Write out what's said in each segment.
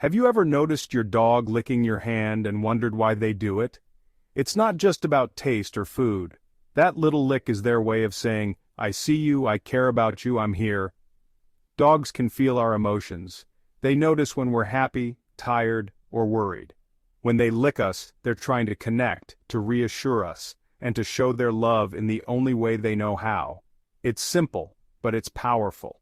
Have you ever noticed your dog licking your hand and wondered why they do it? It's not just about taste or food. That little lick is their way of saying, I see you, I care about you, I'm here. Dogs can feel our emotions. They notice when we're happy, tired, or worried. When they lick us, they're trying to connect, to reassure us, and to show their love in the only way they know how. It's simple, but it's powerful.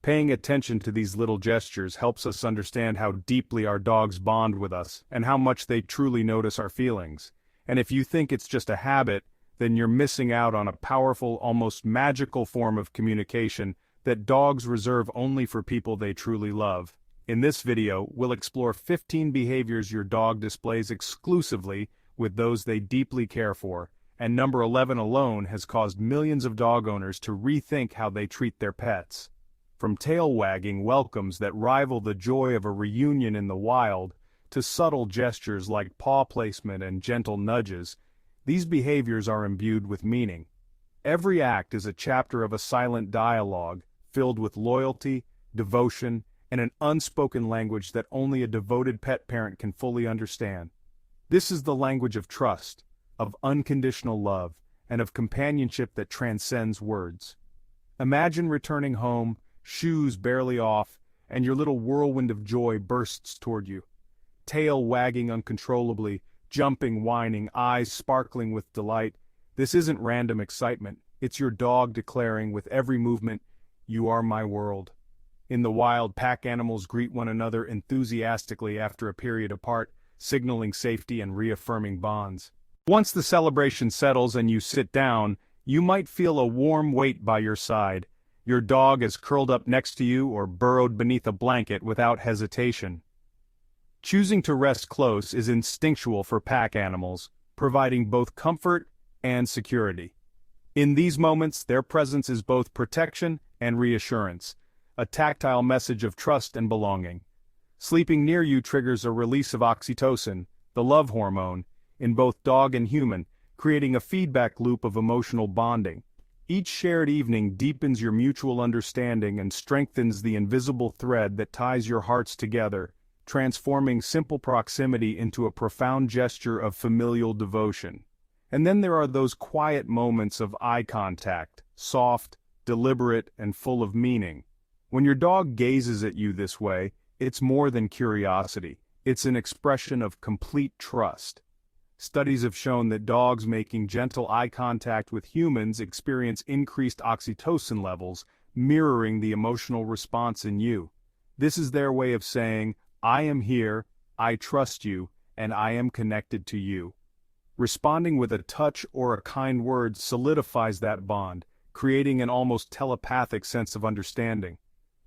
Paying attention to these little gestures helps us understand how deeply our dogs bond with us and how much they truly notice our feelings. And if you think it's just a habit, then you're missing out on a powerful, almost magical form of communication that dogs reserve only for people they truly love. In this video, we'll explore 15 behaviors your dog displays exclusively with those they deeply care for, and number 11 alone has caused millions of dog owners to rethink how they treat their pets. From tail-wagging welcomes that rival the joy of a reunion in the wild, to subtle gestures like paw placement and gentle nudges, these behaviors are imbued with meaning. Every act is a chapter of a silent dialogue, filled with loyalty, devotion, and an unspoken language that only a devoted pet parent can fully understand. This is the language of trust, of unconditional love, and of companionship that transcends words. Imagine returning home, shoes barely off, and your little whirlwind of joy bursts toward you. Tail wagging uncontrollably, jumping, whining, eyes sparkling with delight. This isn't random excitement, it's your dog declaring with every movement, "You are my world." In the wild, pack animals greet one another enthusiastically after a period apart, signaling safety and reaffirming bonds. Once the celebration settles and you sit down, you might feel a warm weight by your side. Your dog is curled up next to you or burrowed beneath a blanket without hesitation. Choosing to rest close is instinctual for pack animals, providing both comfort and security. In these moments, their presence is both protection and reassurance, a tactile message of trust and belonging. Sleeping near you triggers a release of oxytocin, the love hormone, in both dog and human, creating a feedback loop of emotional bonding. Each shared evening deepens your mutual understanding and strengthens the invisible thread that ties your hearts together, transforming simple proximity into a profound gesture of familial devotion. And then there are those quiet moments of eye contact, soft, deliberate, and full of meaning. When your dog gazes at you this way, it's more than curiosity, it's an expression of complete trust. Studies have shown that dogs making gentle eye contact with humans experience increased oxytocin levels, mirroring the emotional response in you. This is their way of saying, I am here, I trust you, and I am connected to you. Responding with a touch or a kind word solidifies that bond, creating an almost telepathic sense of understanding.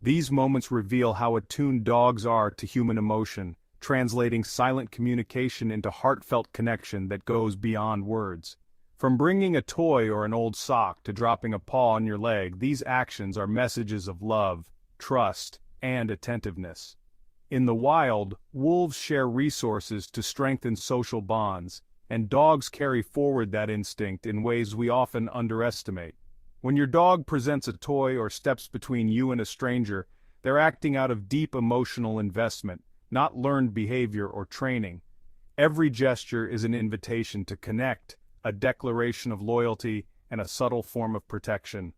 These moments reveal how attuned dogs are to human emotion, translating silent communication into heartfelt connection that goes beyond words. From bringing a toy or an old sock to dropping a paw on your leg, these actions are messages of love, trust, and attentiveness. In the wild, wolves share resources to strengthen social bonds, and dogs carry forward that instinct in ways we often underestimate. When your dog presents a toy or steps between you and a stranger, they're acting out of deep emotional investment, not learned behavior or training. Every gesture is an invitation to connect, a declaration of loyalty, and a subtle form of protection.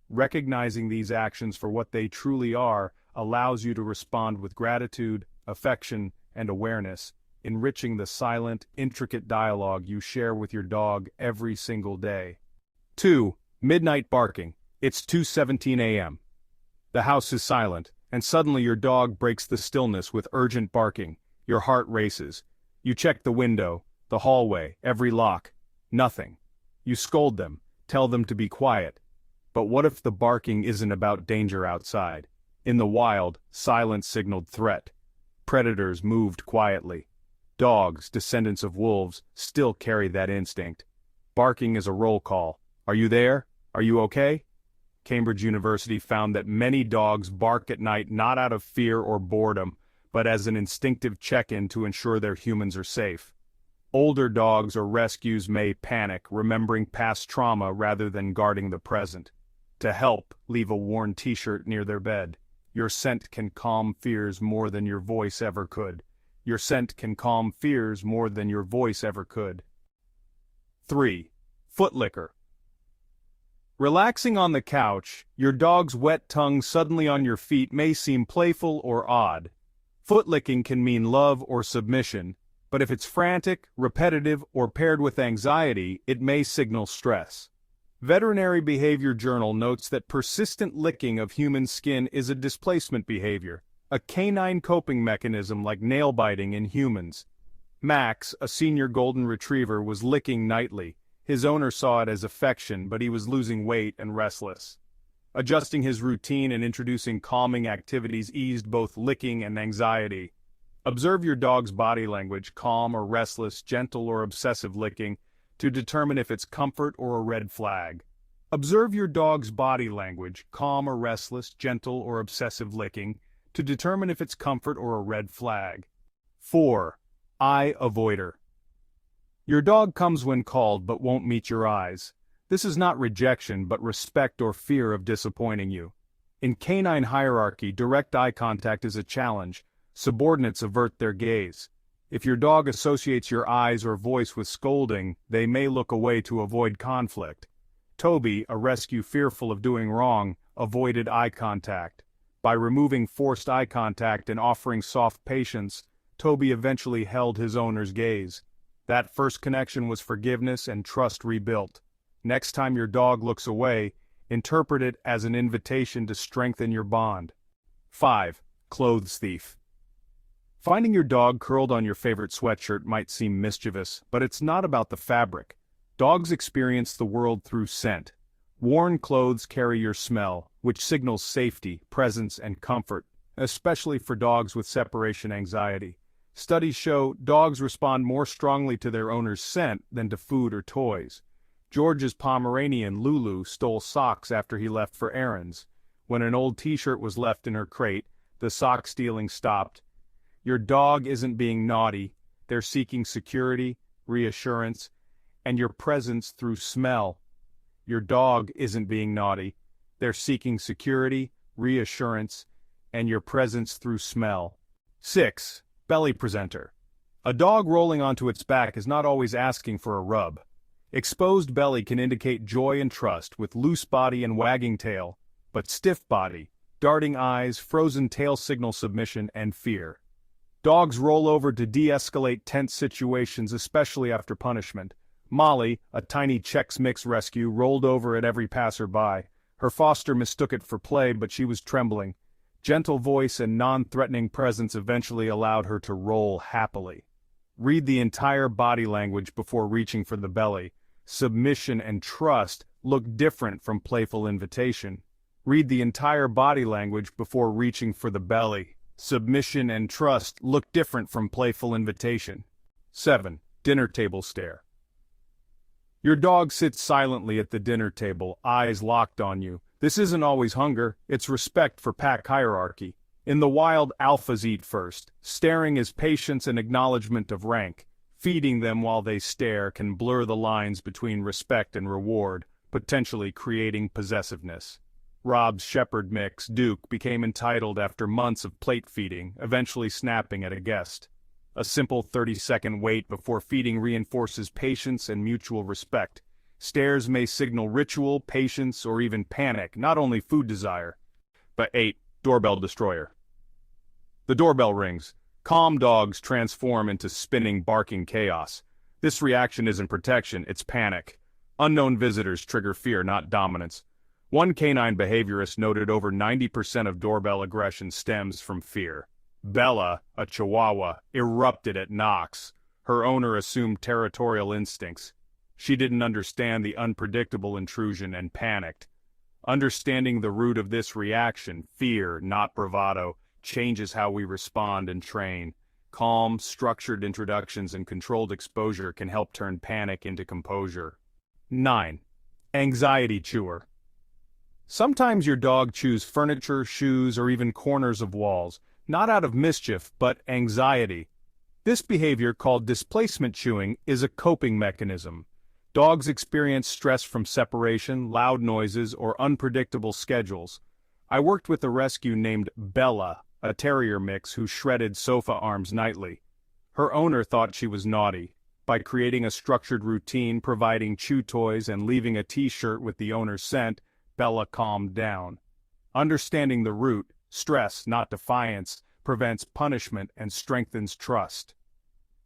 Recognizing these actions for what they truly are allows you to respond with gratitude, affection, and awareness, enriching the silent, intricate dialogue you share with your dog every single day. 2. Midnight barking. It's 2:17 a.m. The house is silent, and suddenly your dog breaks the stillness with urgent barking. Your heart races. You check the window, the hallway, every lock. Nothing. You scold them, tell them to be quiet. But what if the barking isn't about danger outside? In the wild, silence signaled threat. Predators moved quietly. Dogs, descendants of wolves, still carry that instinct. Barking is a roll call. Are you there? Are you okay? Cambridge University found that many dogs bark at night not out of fear or boredom, but as an instinctive check-in to ensure their humans are safe. Older dogs or rescues may panic, remembering past trauma rather than guarding the present. To help, leave a worn t-shirt near their bed. Your scent can calm fears more than your voice ever could. Your scent can calm fears more than your voice ever could. 3. Foot licker. Relaxing on the couch, your dog's wet tongue suddenly on your feet may seem playful or odd. Foot licking can mean love or submission, but if it's frantic, repetitive, or paired with anxiety, it may signal stress. Veterinary Behavior Journal notes that persistent licking of human skin is a displacement behavior, a canine coping mechanism like nail biting in humans. Max, a senior golden retriever, was licking nightly. His owner saw it as affection, but he was losing weight and restless. Adjusting his routine and introducing calming activities eased both licking and anxiety. Observe your dog's body language, calm or restless, gentle or obsessive licking, to determine if it's comfort or a red flag. Observe your dog's body language, calm or restless, gentle or obsessive licking, to determine if it's comfort or a red flag. 4. Eye avoider. Your dog comes when called but won't meet your eyes. This is not rejection but respect or fear of disappointing you. In canine hierarchy, direct eye contact is a challenge. Subordinates avert their gaze. If your dog associates your eyes or voice with scolding, they may look away to avoid conflict. Toby, a rescue fearful of doing wrong, avoided eye contact. By removing forced eye contact and offering soft patience, Toby eventually held his owner's gaze. That first connection was forgiveness and trust rebuilt. Next time your dog looks away, interpret it as an invitation to strengthen your bond. 5. Clothes thief. Finding your dog curled on your favorite sweatshirt might seem mischievous, but it's not about the fabric. Dogs experience the world through scent. Worn clothes carry your smell, which signals safety, presence, and comfort, especially for dogs with separation anxiety. Studies show dogs respond more strongly to their owner's scent than to food or toys. George's Pomeranian, Lulu, stole socks after he left for errands. When an old t-shirt was left in her crate, the sock stealing stopped. Your dog isn't being naughty, they're seeking security, reassurance, and your presence through smell. Your dog isn't being naughty, they're seeking security, reassurance, and your presence through smell. 6. Belly presenter. A dog rolling onto its back is not always asking for a rub. Exposed belly can indicate joy and trust with loose body and wagging tail, but stiff body, darting eyes, frozen tail signal submission and fear. Dogs roll over to de-escalate tense situations, especially after punishment. Molly, a tiny Chex Mix rescue, rolled over at every passerby. Her foster mistook it for play, but she was trembling. Gentle voice and non-threatening presence eventually allowed her to roll happily. Read the entire body language before reaching for the belly. Submission and trust look different from playful invitation. Read the entire body language before reaching for the belly. Submission and trust look different from playful invitation. 7. Dinner table stare. Your dog sits silently at the dinner table, eyes locked on you. This isn't always hunger, it's respect for pack hierarchy. In the wild, alphas eat first. Staring is patience and acknowledgement of rank. Feeding them while they stare can blur the lines between respect and reward, potentially creating possessiveness. Rob's shepherd mix, Duke, became entitled after months of plate feeding, eventually snapping at a guest. A simple 30-second wait before feeding reinforces patience and mutual respect. Stares may signal ritual, patience, or even panic, not only food desire. But 8. Doorbell destroyer. The doorbell rings. Calm dogs transform into spinning, barking chaos. This reaction isn't protection, it's panic. Unknown visitors trigger fear, not dominance. One canine behaviorist noted over 90% of doorbell aggression stems from fear. Bella, a Chihuahua, erupted at knocks. Her owner assumed territorial instincts. She didn't understand the unpredictable intrusion and panicked. Understanding the root of this reaction, fear, not bravado, changes how we respond and train. Calm, structured introductions and controlled exposure can help turn panic into composure. 9. Anxiety chewer. Sometimes your dog chews furniture, shoes, or even corners of walls, not out of mischief, but anxiety. This behavior, called displacement chewing, is a coping mechanism. Dogs experience stress from separation, loud noises, or unpredictable schedules. I worked with a rescue named Bella, a terrier mix who shredded sofa arms nightly. Her owner thought she was naughty. By creating a structured routine, providing chew toys, and leaving a t-shirt with the owner's scent, Bella calmed down. Understanding the root, stress, not defiance, prevents punishment and strengthens trust.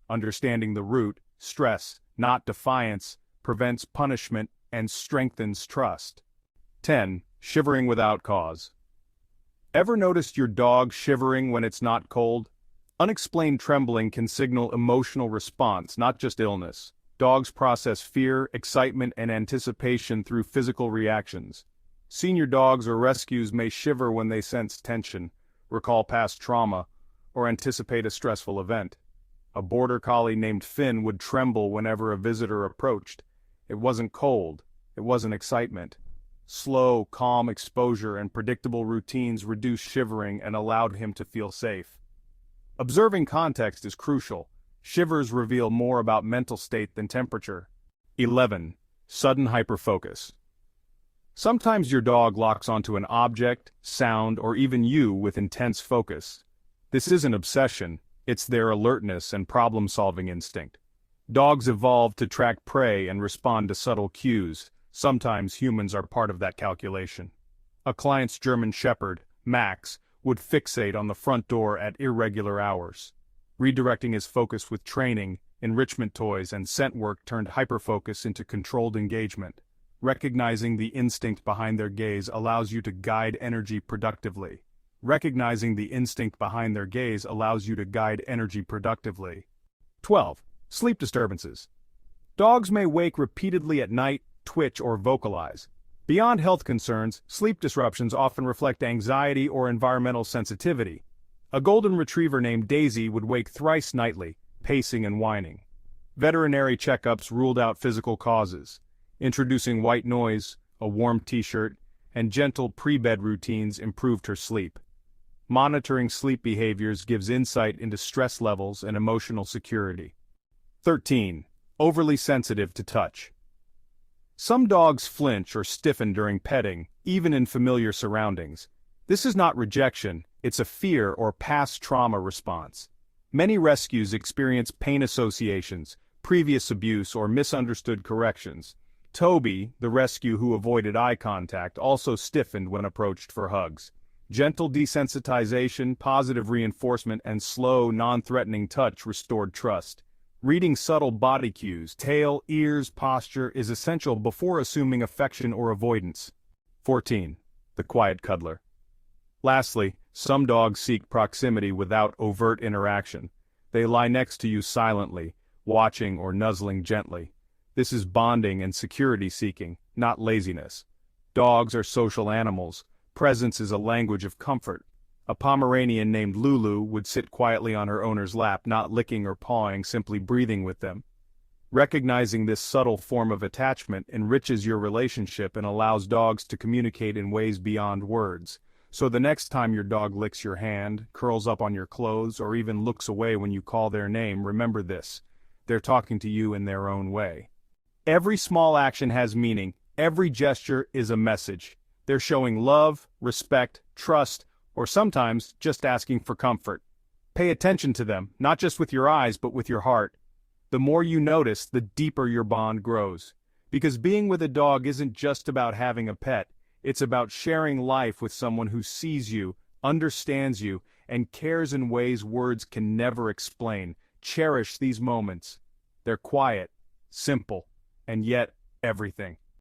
Understanding the root, stress, not defiance, prevents punishment and strengthens trust. 10. Shivering without cause. Ever noticed your dog shivering when it's not cold? Unexplained trembling can signal emotional response, not just illness. Dogs process fear, excitement, and anticipation through physical reactions. Senior dogs or rescues may shiver when they sense tension, recall past trauma, or anticipate a stressful event. A border collie named Finn would tremble whenever a visitor approached. It wasn't cold, it wasn't excitement. Slow, calm exposure and predictable routines reduced shivering and allowed him to feel safe. Observing context is crucial. Shivers reveal more about mental state than temperature. 11. Sudden hyperfocus. Sometimes your dog locks onto an object, sound, or even you with intense focus. This isn't obsession, it's their alertness and problem-solving instinct. Dogs evolved to track prey and respond to subtle cues. Sometimes humans are part of that calculation. A client's German Shepherd, Max, would fixate on the front door at irregular hours. Redirecting his focus with training, enrichment toys, and scent work turned hyperfocus into controlled engagement. Recognizing the instinct behind their gaze allows you to guide energy productively. 12. Sleep disturbances. Dogs may wake repeatedly at night, twitch, or vocalize. Beyond health concerns, sleep disruptions often reflect anxiety or environmental sensitivity. A golden retriever named Daisy would wake thrice nightly, pacing and whining. Veterinary checkups ruled out physical causes. Introducing white noise, a warm t-shirt, and gentle pre-bed routines improved her sleep. Monitoring sleep behaviors gives insight into stress levels and emotional security. 13. Overly sensitive to touch. Some dogs flinch or stiffen during petting, even in familiar surroundings. This is not rejection, it's a fear or past trauma response. Many rescues experience pain associations, previous abuse, or misunderstood corrections. Toby, the rescue who avoided eye contact, also stiffened when approached for hugs. Gentle desensitization, positive reinforcement, and slow, non-threatening touch restored trust. Reading subtle body cues, tail, ears, posture is essential before assuming affection or avoidance. 14. The quiet cuddler. Lastly, some dogs seek proximity without overt interaction. They lie next to you silently, watching or nuzzling gently. This is bonding and security seeking, not laziness. Dogs are social animals. Presence is a language of comfort. A Pomeranian named Lulu would sit quietly on her owner's lap, not licking or pawing, simply breathing with them. Recognizing this subtle form of attachment enriches your relationship and allows dogs to communicate in ways beyond words. So the next time your dog licks your hand, curls up on your clothes, or even looks away when you call their name, remember this: they're talking to you in their own way. Every small action has meaning. Every gesture is a message. They're showing love, respect, trust, or sometimes just asking for comfort. Pay attention to them, not just with your eyes, but with your heart. The more you notice, the deeper your bond grows. Because being with a dog isn't just about having a pet, it's about sharing life with someone who sees you, understands you, and cares in ways words can never explain. Cherish these moments. They're quiet, simple, and yet everything.